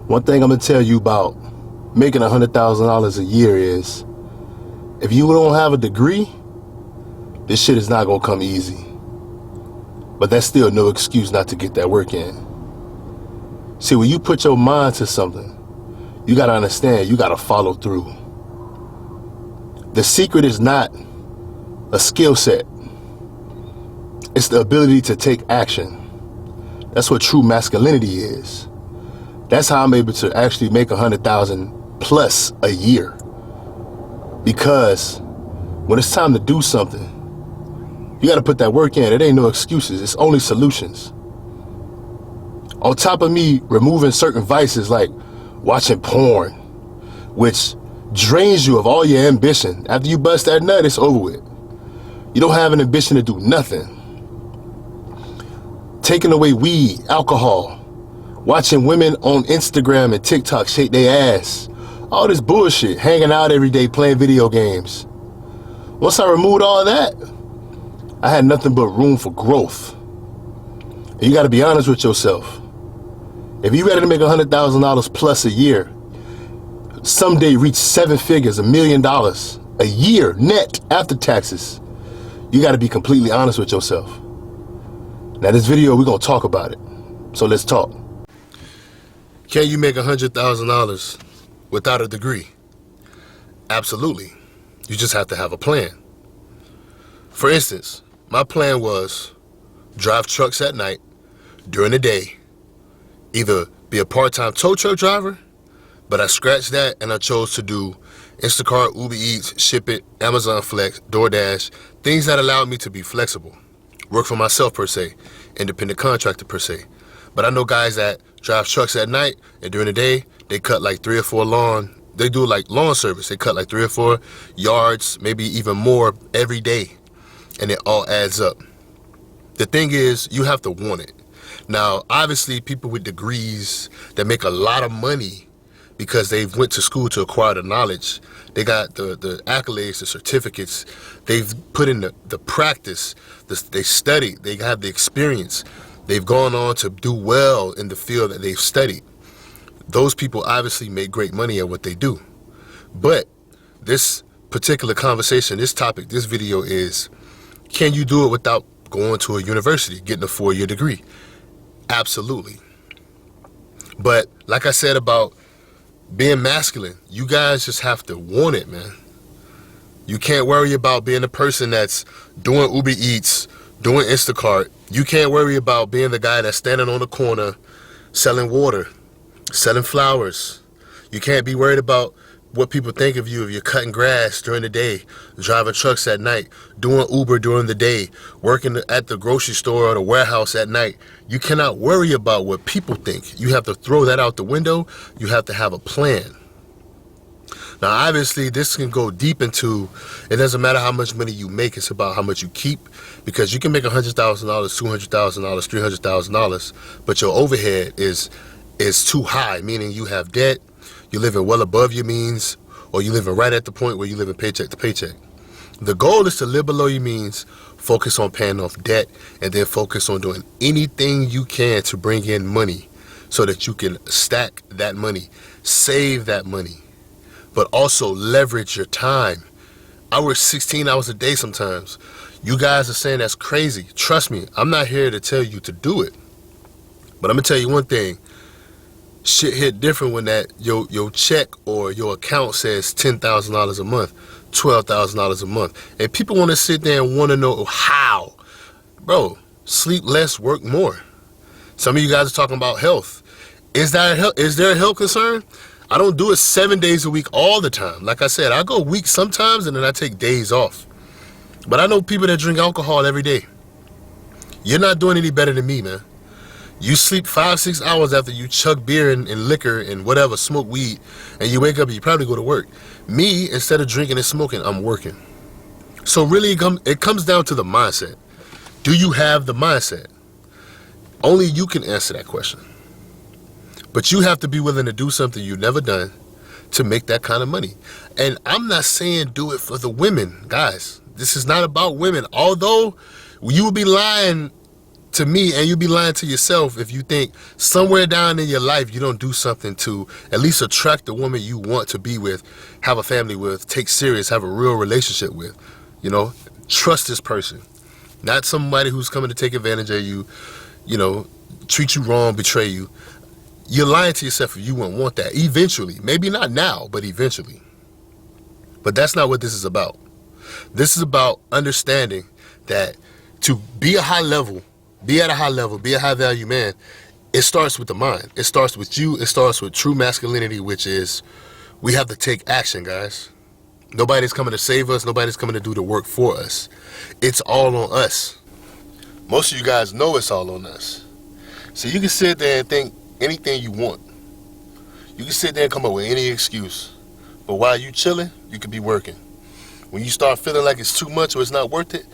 One thing I'm gonna tell you about making $100,000 a year is, if you don't have a degree, this shit is not gonna come easy. But that's still no excuse not to get that work in. See, when you put your mind to something, you gotta understand, you gotta follow through. The secret is not a skill set. It's the ability to take action. That's what true masculinity is. That's how I'm able to actually make 100,000 plus a year. Because when it's time to do something, you gotta put that work in. It ain't no excuses, it's only solutions. On top of me removing certain vices like watching porn, which drains you of all your ambition. After you bust that nut, it's over with. You don't have an ambition to do nothing. Taking away weed, alcohol, watching women on Instagram and TikTok shake their ass. All this bullshit, hanging out every day, playing video games. Once I removed all that, I had nothing but room for growth. And you gotta be honest with yourself. If you're ready to make $100,000 plus a year, someday reach 7 figures, $1 million a year net after taxes, you gotta be completely honest with yourself. Now this video, we're gonna talk about it. So let's talk. Can you make $100,000 without a degree? Absolutely. You just have to have a plan. For instance, my plan was drive trucks at night, during the day, either be a part-time tow truck driver, but I scratched that and I chose to do Instacart, Uber Eats, Ship It, Amazon Flex, DoorDash, things that allowed me to be flexible. Work for myself per se, independent contractor per se. But I know guys that drive trucks at night and during the day, they cut like 3 or 4 lawn. They do like lawn service. They cut like 3 or 4 yards, maybe even more every day. And it all adds up. The thing is, you have to want it. Now, obviously, people with degrees that make a lot of money because they've went to school to acquire the knowledge. They got the accolades, the certificates. They've put in the practice. They studied. They have the experience. They've gone on to do well in the field that they've studied. Those people obviously make great money at what they do. But this particular conversation, this topic, this video is, can you do it without going to a university, getting a 4-year degree? Absolutely. But like I said about being masculine, you guys just have to want it, man. You can't worry about being the person that's doing Uber Eats, doing Instacart. You can't worry about being the guy that's standing on the corner selling water, selling flowers. You can't be worried about what people think of you if you're cutting grass during the day, driving trucks at night, doing Uber during the day, working at the grocery store or the warehouse at night. You cannot worry about what people think. You have to throw that out the window. You have to have a plan. Now, obviously, this can go deep into, it doesn't matter how much money you make, it's about how much you keep, because you can make $100,000, $200,000, $300,000, but your overhead is too high, meaning you have debt, you're living well above your means, or you're living right at the point where you live in paycheck to paycheck. The goal is to live below your means, focus on paying off debt, and then focus on doing anything you can to bring in money so that you can stack that money, save that money, but also leverage your time. I work 16 hours a day sometimes. You guys are saying that's crazy. Trust me, I'm not here to tell you to do it. But I'm gonna tell you one thing. Shit hit different when that your check or your account says $10,000 a month, $12,000 a month. And people wanna sit there and wanna know how. Bro, sleep less, work more. Some of you guys are talking about health. Is there a health concern? I don't do it 7 days a week all the time. Like I said, I go weeks sometimes and then I take days off. But I know people that drink alcohol every day. You're not doing any better than me, man. You sleep 5-6 hours after you chug beer and liquor and whatever, smoke weed, and you wake up and you probably go to work. Me, instead of drinking and smoking, I'm working. So really it comes down to the mindset. Do you have the mindset? Only you can answer that question. But you have to be willing to do something you've never done to make that kind of money. And I'm not saying do it for the women, guys. This is not about women. Although you would be lying to me, and you'd be lying to yourself if you think somewhere down in your life you don't do something to at least attract the woman you want to be with, have a family with, take serious, have a real relationship with. You know, trust this person. Not somebody who's coming to take advantage of you, you know, treat you wrong, betray you. You're lying to yourself if you wouldn't want that. Eventually. Maybe not now, but eventually. But that's not what this is about. This is about understanding that to be a high level, be at a high level, be a high value man, it starts with the mind. It starts with you. It starts with true masculinity, which is we have to take action, guys. Nobody's coming to save us. Nobody's coming to do the work for us. It's all on us. Most of you guys know it's all on us. So you can sit there and think anything you want. You can sit there and come up with any excuse. But while you chilling, you could be working. When you start feeling like it's too much or it's not worth it,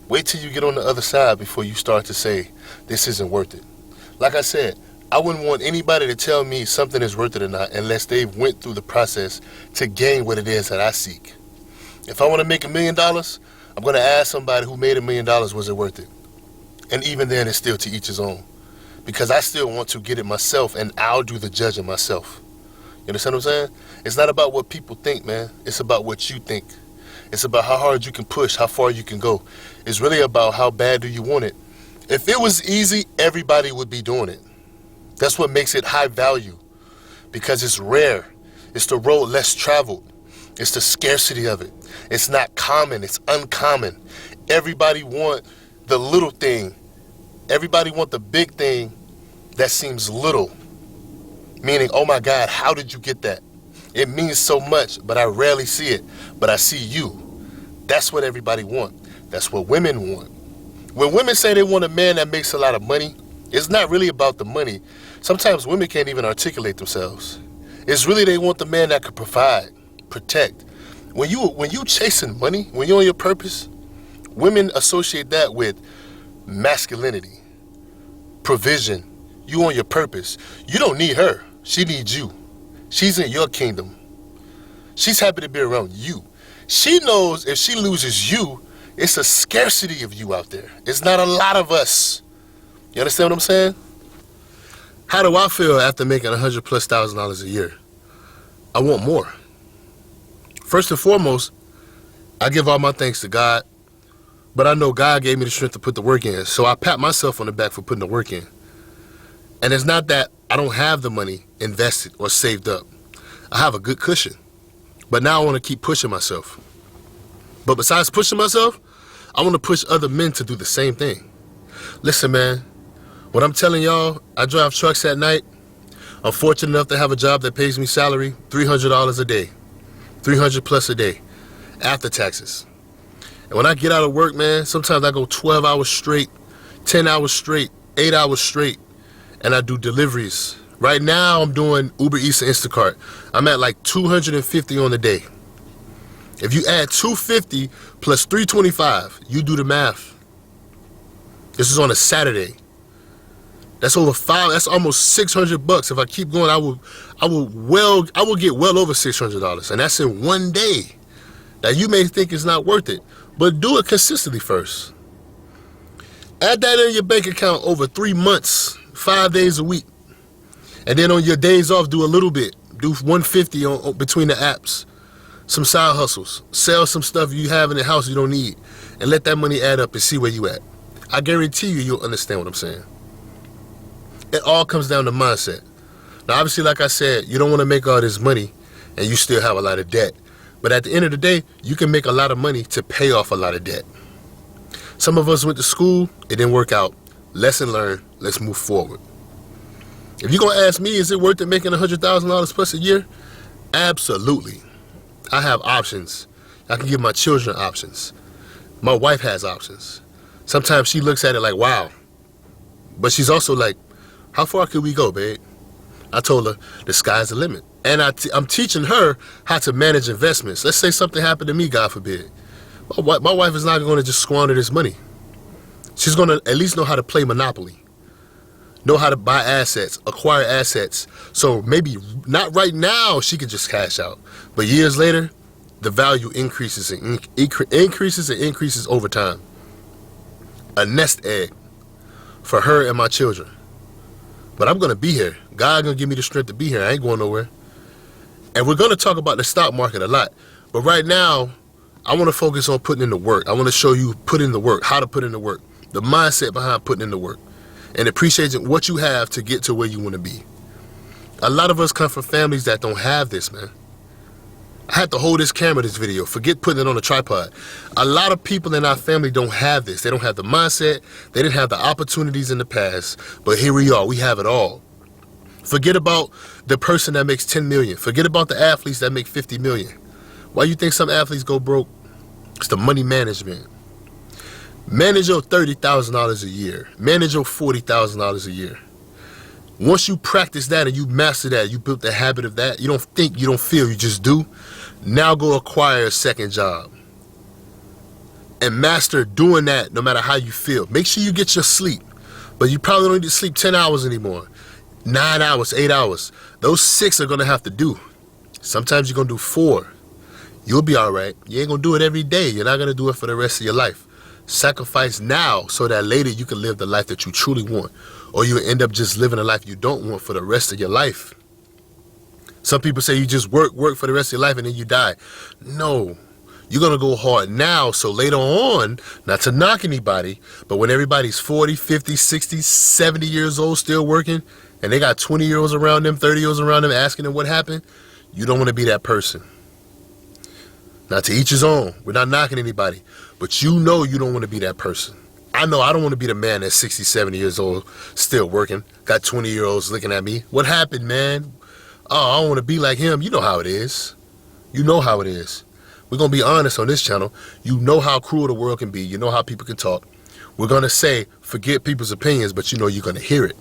wait till you get on the other side before you start to say, this isn't worth it. Like I said, I wouldn't want anybody to tell me something is worth it or not unless they've went through the process to gain what it is that I seek. If I want to make $1 million, I'm going to ask somebody who made $1 million, was it worth it? And even then, it's still to each his own. Because I still want to get it myself, and I'll do the judging myself. You understand what I'm saying? It's not about what people think, man. It's about what you think. It's about how hard you can push, how far you can go. It's really about how bad do you want it. If it was easy, everybody would be doing it. That's what makes it high value, because it's rare. It's the road less traveled. It's the scarcity of it. It's not common. It's uncommon. Everybody want the little thing. Everybody want the big thing that seems little. Meaning, oh my God, how did you get that? It means so much, but I rarely see it. But I see you. That's what everybody want. That's what women want. When women say they want a man that makes a lot of money, it's not really about the money. Sometimes women can't even articulate themselves. It's really they want the man that could provide, protect. When you chasing money, when you're on your purpose, women associate that with masculinity, provision. You on your purpose. You don't need her. She needs you. She's in your kingdom. She's happy to be around you. She knows if she loses you, it's a scarcity of you out there. It's not a lot of us. You understand what I'm saying? How do I feel after making $100,000+ a year? I want more. First and foremost, I give all my thanks to God, but I know God gave me the strength to put the work in. So I pat myself on the back for putting the work in. And it's not that I don't have the money invested or saved up. I have a good cushion. But now I want to keep pushing myself. But besides pushing myself, I want to push other men to do the same thing. Listen, man, what I'm telling y'all, I drive trucks at night. I'm fortunate enough to have a job that pays me salary $300 a day. $300+ a day after taxes. And when I get out of work, man, sometimes I go 12 hours straight, 10 hours straight, 8 hours straight, and I do deliveries. Right now, I'm doing Uber Eats and Instacart. I'm at like 250 on the day. If you add 250 plus 325, you do the math. This is on a Saturday. That's over that's almost $600. If I keep going, I will get well over $600, and that's in one day. Now you may think it's not worth it, but do it consistently first. Add that in your bank account over 3 months, 5 days a week. And then on your days off, do a little bit. Do 150 on between the apps. Some side hustles. Sell some stuff you have in the house you don't need. And let that money add up and see where you at. I guarantee you'll understand what I'm saying. It all comes down to mindset. Now, obviously, like I said, you don't want to make all this money and you still have a lot of debt. But at the end of the day, you can make a lot of money to pay off a lot of debt. Some of us went to school, it didn't work out. Lesson learned, let's move forward. If you're going to ask me, is it worth it making $100,000+ a year? Absolutely. I have options. I can give my children options. My wife has options. Sometimes she looks at it like, wow. But she's also like, how far could we go, babe? I told her, the sky's the limit. And I'm teaching her how to manage investments. Let's say something happened to me, God forbid. My wife is not going to just squander this money. She's going to at least know how to play Monopoly. Know how to buy assets, acquire assets. So maybe not right now she could just cash out. But years later, the value increases and increases over time. A nest egg. for her and my children. But I'm going to be here. God going to give me the strength to be here. I ain't going nowhere. And we're going to talk about the stock market a lot. But right now, I want to focus on putting in the work. I want to show you put in the work, how to put in the work, the mindset behind putting in the work, and appreciating what you have to get to where you want to be. A lot of us come from families that don't have this, man. I had to hold this camera, this video. Forget putting it on a tripod. A lot of people in our family don't have this. They don't have the mindset. They didn't have the opportunities in the past. But here we are. We have it all. Forget about the person that makes 10 million. Forget about the athletes that make 50 million. Why you think some athletes go broke? It's the money management. Manage your $30,000 a year. Manage your $40,000 a year. Once you practice that and you master that, you built the habit of that, you don't think, you don't feel, you just do. Now go acquire a second job. And master doing that no matter how you feel. Make sure you get your sleep. But you probably don't need to sleep 10 hours anymore. 9 hours, 8 hours. Those 6 are going to have to do. Sometimes you're going to do 4. You'll be all right. You ain't going to do it every day. You're not going to do it for the rest of your life. Sacrifice now so that later you can live the life that you truly want. Or you end up just living a life you don't want for the rest of your life. Some people say you just work for the rest of your life and then you die. No. You're going to go hard now so later on, not to knock anybody, but when everybody's 40, 50, 60, 70 years old still working and they got 20-year-olds around them, 30-year-olds around them asking them what happened, you don't want to be that person. Now, to each his own. We're not knocking anybody. But you know you don't want to be that person. I know I don't want to be the man that's 60, 70 years old, still working, got 20-year-olds looking at me. What happened, man? Oh, I don't want to be like him. You know how it is. You know how it is. We're going to be honest on this channel. You know how cruel the world can be. You know how people can talk. We're going to say, forget people's opinions, but you know you're going to hear it.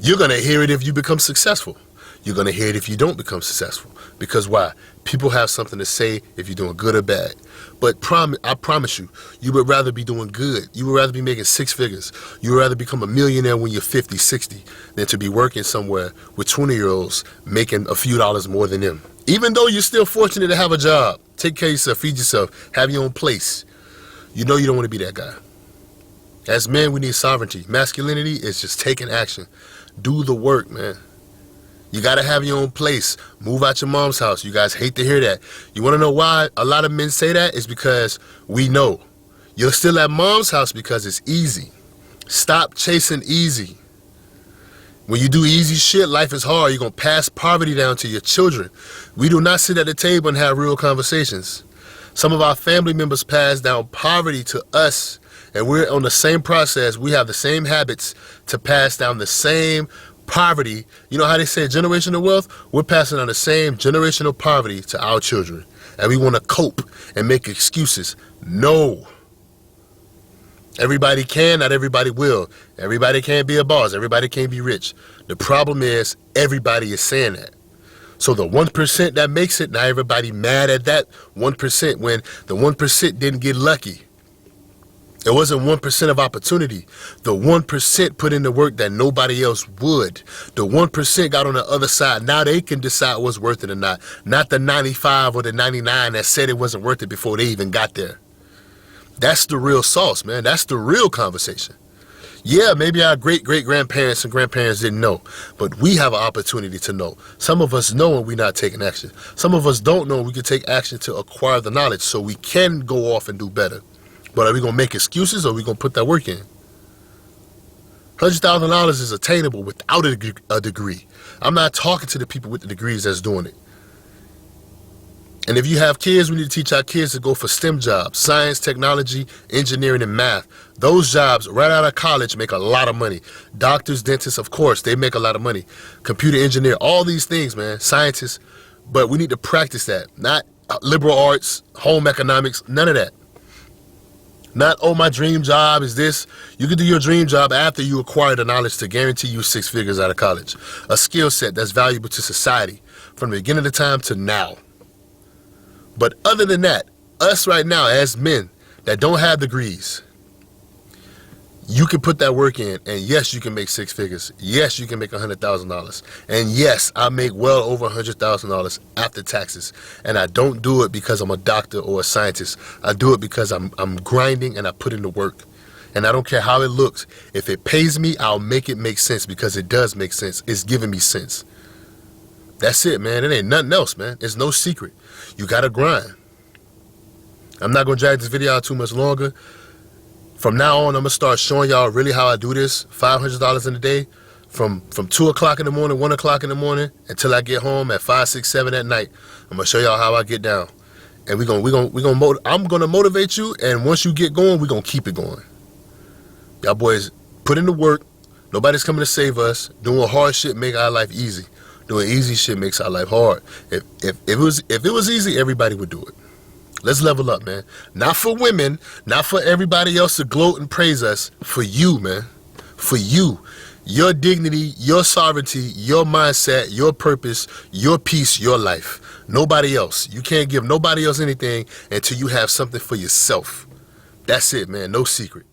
You're going to hear it if you become successful. You're going to hear it if you don't become successful. Because why? People have something to say if you're doing good or bad. But I promise you, you would rather be doing good. You would rather be making 6 figures. You would rather become a millionaire when you're 50, 60 than to be working somewhere with 20-year-olds making a few dollars more than them. Even though you're still fortunate to have a job, take care of yourself, feed yourself, have your own place, you know you don't want to be that guy. As men, we need sovereignty. Masculinity is just taking action. Do the work, man. You got to have your own place. Move out your mom's house. You guys hate to hear that. You want to know why a lot of men say that? It's because we know. You're still at mom's house because it's easy. Stop chasing easy. When you do easy shit, life is hard. You're going to pass poverty down to your children. We do not sit at the table and have real conversations. Some of our family members pass down poverty to us, and we're on the same process. We have the same habits to pass down the same poverty. You know how they say generational wealth? We're passing on the same generational poverty to our children. And we want to cope and make excuses. No. Everybody can, not everybody will. Everybody can't be a boss. Everybody can't be rich. The problem is everybody is saying that. So the 1% that makes it, now everybody mad at that 1% when the 1% didn't get lucky. It wasn't 1% of opportunity. The 1% put in the work that nobody else would. The 1% got on the other side. Now they can decide what's worth it or not. Not the 95 or the 99 that said it wasn't worth it before they even got there. That's the real sauce, man. That's the real conversation. Yeah, maybe our great-great-grandparents and grandparents didn't know, but we have an opportunity to know. Some of us know and we're not taking action. Some of us don't know and we can take action to acquire the knowledge so we can go off and do better. But are we going to make excuses or are we going to put that work in? $100,000 is attainable without a degree. I'm not talking to the people with the degrees that's doing it. And if you have kids, we need to teach our kids to go for STEM jobs, science, technology, engineering, and math. Those jobs right out of college make a lot of money. Doctors, dentists, of course, they make a lot of money. Computer engineer, all these things, man, scientists. But we need to practice that. Not liberal arts, home economics, none of that. Not, oh, my dream job is this. You can do your dream job after you acquire the knowledge to guarantee you 6 figures out of college. A skill set that's valuable to society from the beginning of the time to now. But other than that, us right now as men that don't have degrees, you can put that work in, and yes, you can make 6 figures. Yes, you can make $100,000. And yes, I make well over $100,000 after taxes. And I don't do it because I'm a doctor or a scientist. I do it because I'm grinding and I put in the work. And I don't care how it looks. If it pays me, I'll make it make sense, because it does make sense. It's giving me sense. That's it, man. It ain't nothing else, man. It's no secret. You gotta grind. I'm not gonna drag this video out too much longer. From now on, I'm gonna start showing y'all really how I do this. $500 in a day, from 2 o'clock in the morning, 1 o'clock in the morning, until I get home at 5, 6, 7 at night. I'm gonna show y'all how I get down. And I'm gonna motivate you. And once you get going, we're gonna keep it going. Y'all boys put in the work. Nobody's coming to save us. Doing hard shit make our life easy. Doing easy shit makes our life hard. If it was easy, everybody would do it. Let's level up, man. Not for women, not for everybody else to gloat and praise us. For you, man. For you. Your dignity, your sovereignty, your mindset, your purpose, your peace, your life. Nobody else. You can't give nobody else anything until you have something for yourself. That's it, man. No secret.